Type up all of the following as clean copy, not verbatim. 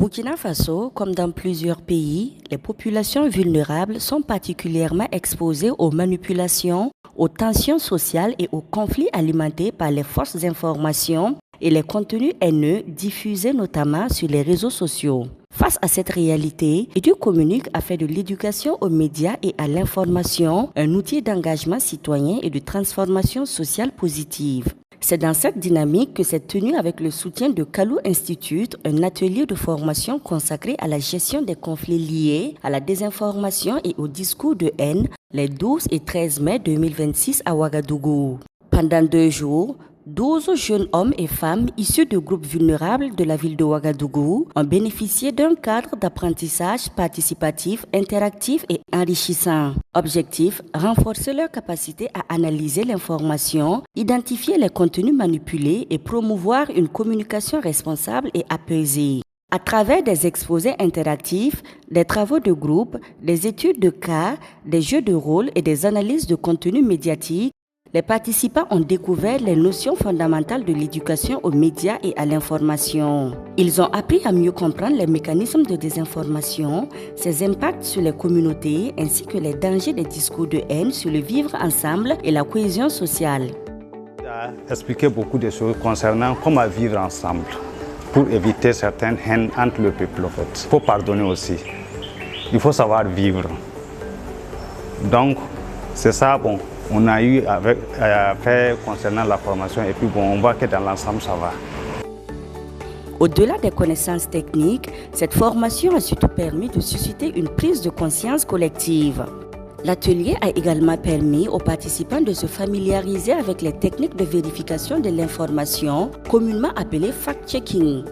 Burkina Faso, comme dans plusieurs pays, les populations vulnérables sont particulièrement exposées aux manipulations, aux tensions sociales et aux conflits alimentés par les fausses informations et les contenus haineux diffusés notamment sur les réseaux sociaux. Face à cette réalité, Edu communique a fait de l'éducation aux médias et à l'information un outil d'engagement citoyen et de transformation sociale positive. C'est dans cette dynamique que s'est tenu avec le soutien de Kalou Institute un atelier de formation consacré à la gestion des conflits liés à la désinformation et au discours de haine les 12 et 13 mai 2026 à Ouagadougou. Pendant 2 jours, 12 jeunes hommes et femmes issus de groupes vulnérables de la ville de Ouagadougou ont bénéficié d'un cadre d'apprentissage participatif, interactif et enrichissant. Objectif, renforcer leur capacité à analyser l'information, identifier les contenus manipulés et promouvoir une communication responsable et apaisée. À travers des exposés interactifs, des travaux de groupe, des études de cas, des jeux de rôle et des analyses de contenu médiatique, les participants ont découvert les notions fondamentales de l'éducation aux médias et à l'information. Ils ont appris à mieux comprendre les mécanismes de désinformation, ses impacts sur les communautés ainsi que les dangers des discours de haine sur le vivre ensemble et la cohésion sociale. Il a expliqué beaucoup de choses concernant comment vivre ensemble pour éviter certaines haines entre le peuple. Il faut pardonner aussi. Il faut savoir vivre. Donc, c'est ça, bon. On a eu à faire concernant la formation et puis bon, on voit que dans l'ensemble ça va. Au-delà des connaissances techniques, cette formation a surtout permis de susciter une prise de conscience collective. L'atelier a également permis aux participants de se familiariser avec les techniques de vérification de l'information, communément appelées fact-checking.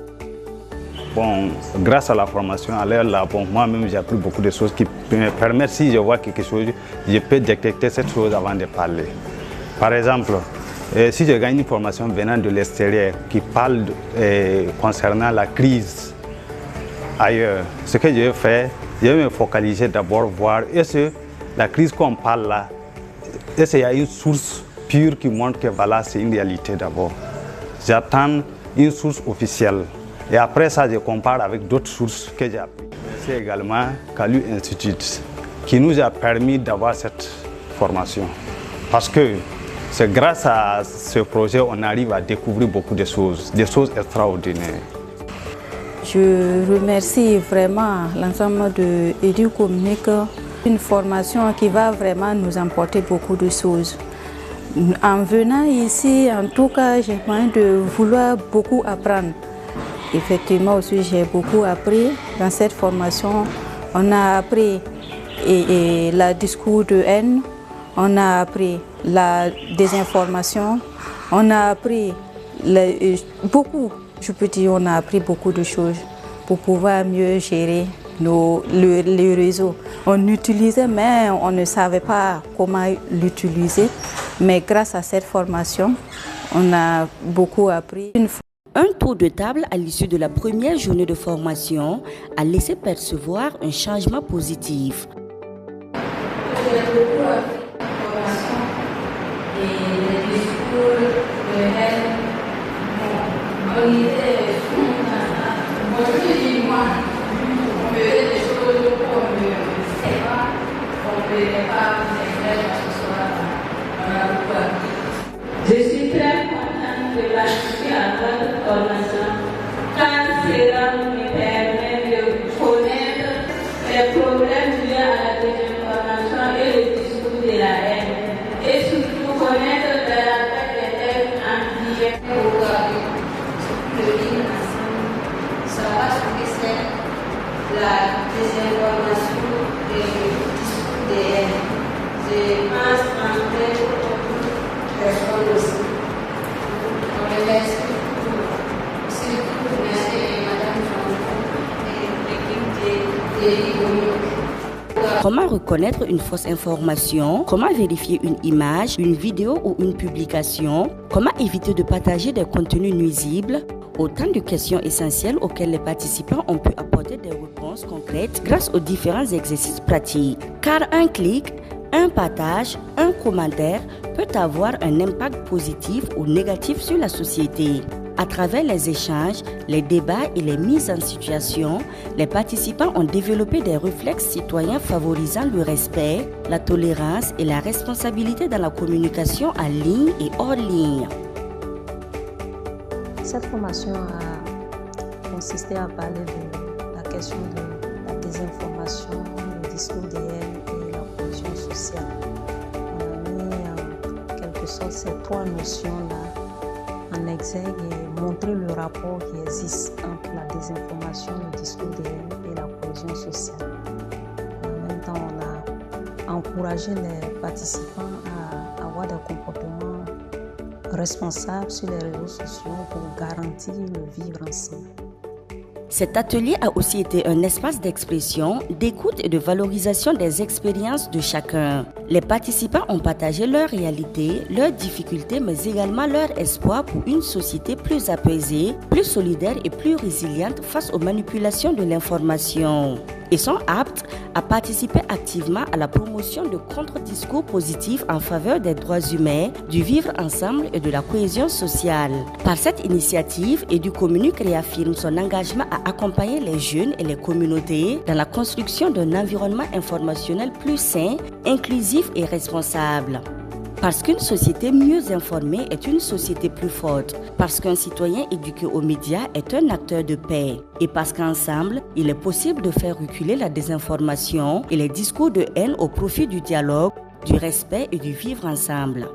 Bon, grâce à la formation, bon, moi-même j'ai appris beaucoup de choses qui me permettent, si je vois quelque chose, je peux détecter cette chose avant de parler. Par exemple, si je gagne une formation venant de l'extérieur qui parle concernant la crise ailleurs, ce que je vais faire, je vais me focaliser d'abord, voir est-ce que la crise qu'on parle là, est-ce qu'il y a une source pure qui montre que voilà, c'est une réalité d'abord. J'attends une source officielle. Et après ça, je compare avec d'autres sources que j'ai apprises. C'est également Kalou Institute qui nous a permis d'avoir cette formation. Parce que c'est grâce à ce projet qu'on arrive à découvrir beaucoup de choses extraordinaires. Je remercie vraiment l'ensemble de Edu Communique, une formation qui va vraiment nous apporter beaucoup de choses. En venant ici, en tout cas, j'ai moyen de vouloir beaucoup apprendre. Effectivement aussi, j'ai beaucoup appris dans cette formation. On a appris le discours de haine, on a appris la désinformation, on a appris beaucoup, je peux dire, on a appris beaucoup de choses pour pouvoir mieux gérer les réseaux. On utilisait, mais on ne savait pas comment l'utiliser. Mais grâce à cette formation, on a beaucoup appris. Un tour de table à l'issue de la première journée de formation a laissé percevoir un changement positif. J'ai beaucoup appris la formation et les discours de haine. On était moi, on faisait des choses qu'on ne sait pas, qu'on ne peut pas faire ce soir. On a beaucoup appris. Je suis très contente de participer à votre formation car cela me permet de connaître les problèmes liés à la désinformation et le discours de la haine et surtout connaître les attaques des textes anti-haine. Le vivre ensemble, savoir ce que c'est la désinformation et le discours de haine. Je pense en fait personne aussi. On remercie surtout Madame Jean et l'équipe de Comment reconnaître une fausse information? Comment vérifier une image, une vidéo ou une publication? Comment éviter de partager des contenus nuisibles? Autant de questions essentielles auxquelles les participants ont pu apporter des réponses concrètes grâce aux différents exercices pratiques. Car un clic, un partage, un commentaire peut avoir un impact positif ou négatif sur la société. À travers les échanges, les débats et les mises en situation, les participants ont développé des réflexes citoyens favorisant le respect, la tolérance et la responsabilité dans la communication en ligne et hors ligne. Cette formation a consisté à parler de la question de la désinformation, le discours de haine et la cohésion sociale. On a mis en quelque sorte ces trois notions-là en exergue et montrer le rapport qui existe entre la désinformation, le discours de haine et la cohésion sociale. En même temps, on a encouragé les participants à avoir des comportements responsables sur les réseaux sociaux pour garantir le vivre ensemble. Cet atelier a aussi été un espace d'expression, d'écoute et de valorisation des expériences de chacun. Les participants ont partagé leurs réalités, leurs difficultés, mais également leurs espoirs pour une société plus apaisée, plus solidaire et plus résiliente face aux manipulations de l'information. Et sont aptes à participer activement à la promotion de contre-discours positifs en faveur des droits humains, du vivre ensemble et de la cohésion sociale. Par cette initiative, EduCommunique réaffirme son engagement à accompagner les jeunes et les communautés dans la construction d'un environnement informationnel plus sain, inclusif et responsable. Parce qu'une société mieux informée est une société plus forte. Parce qu'un citoyen éduqué aux médias est un acteur de paix. Et parce qu'ensemble, il est possible de faire reculer la désinformation et les discours de haine au profit du dialogue, du respect et du vivre ensemble.